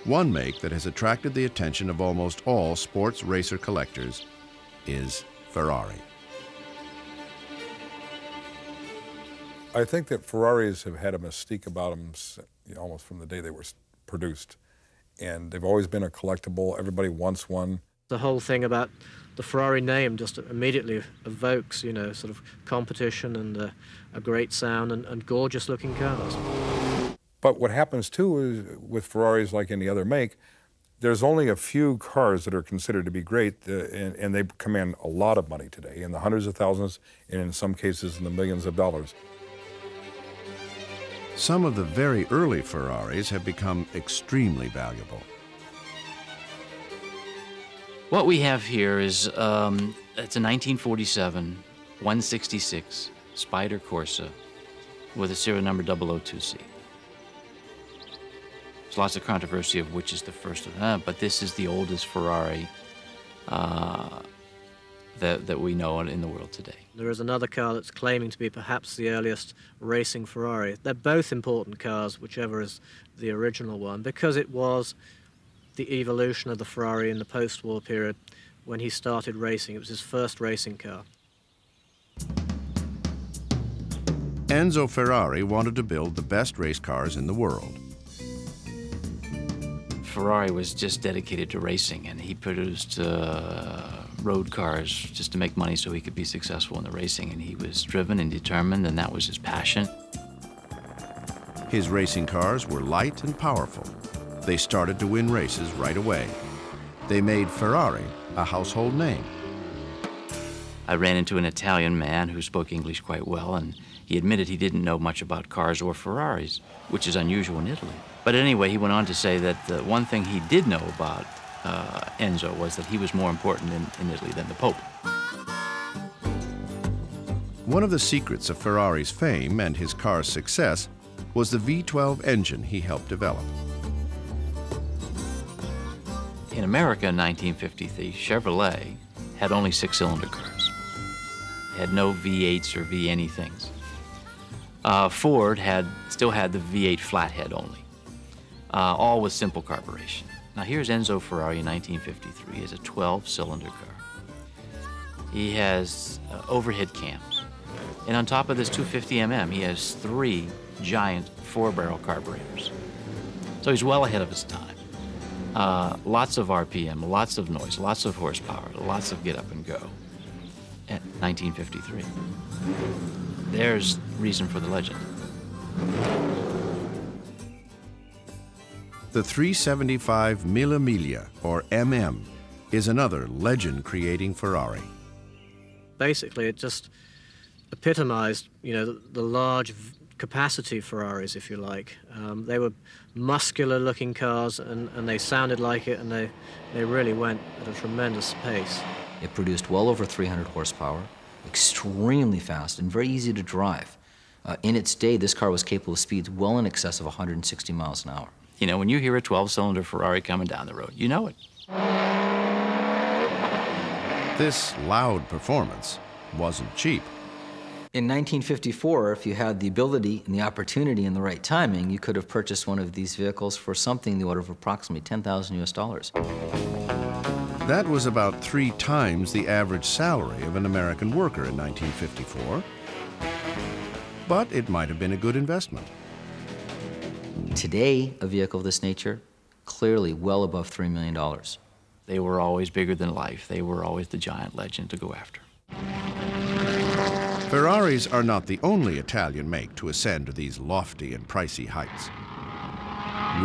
One make that has attracted the attention of almost all sports racer collectors is Ferrari. I think that Ferraris have had a mystique about them almost from the day they were produced. And they've always been a collectible. Everybody wants one. The whole thing about the Ferrari name just immediately evokes, you know, sort of competition and a great sound and gorgeous-looking cars. But what happens, too, is with Ferraris, like any other make, there's only a few cars that are considered to be great, and they command a lot of money today, in the hundreds of thousands, and in some cases in the millions of dollars. Some of the very early Ferraris have become extremely valuable. What we have here is, it's a 1947 166 Spider Corsa with a serial number 002C. There's lots of controversy of which is the first of them, but this is the oldest Ferrari that we know in the world today. There is another car that's claiming to be perhaps the earliest racing Ferrari. They're both important cars, whichever is the original one, because it was the evolution of the Ferrari in the post-war period when he started racing. It was his first racing car. Enzo Ferrari wanted to build the best race cars in the world. Ferrari was just dedicated to racing, and he produced road cars just to make money so he could be successful in the racing, and he was driven and determined, and that was his passion. His racing cars were light and powerful. They started to win races right away. They made Ferrari a household name. I ran into an Italian man who spoke English quite well, and he admitted he didn't know much about cars or Ferraris, which is unusual in Italy. But anyway, he went on to say that the one thing he did know about Enzo was that he was more important in Italy than the Pope. One of the secrets of Ferrari's fame and his car's success was the V12 engine he helped develop. In America in 1953, Chevrolet had only 6-cylinder cars. It had no V8s or V anythings. Ford still had the V8 flathead only, all with simple carburation. Now here's Enzo Ferrari in 1953. He has a 12-cylinder car. He has overhead cams. And on top of this 250mm, he has 3 giant 4-barrel carburetors. So he's well ahead of his time. Lots of RPM, lots of noise, lots of horsepower, lots of get up and go at 1953. There's reason for the legend. The 375 Mille Miglia, or MM, is another legend-creating Ferrari. Basically, it just epitomized, you know, the large capacity Ferraris, if you like. They were muscular-looking cars, and they sounded like it, and they really went at a tremendous pace. It produced well over 300 horsepower, extremely fast, and very easy to drive. In its day, this car was capable of speeds well in excess of 160 miles an hour. You know, when you hear a 12-cylinder Ferrari coming down the road, you know it. This loud performance wasn't cheap. In 1954, if you had the ability and the opportunity and the right timing, you could have purchased one of these vehicles for something in the order of approximately $10,000 US. That was about 3 times the average salary of an American worker in 1954. But it might have been a good investment. Today, a vehicle of this nature, clearly well above $3 million. They were always bigger than life. They were always the giant legend to go after. Ferraris are not the only Italian make to ascend to these lofty and pricey heights.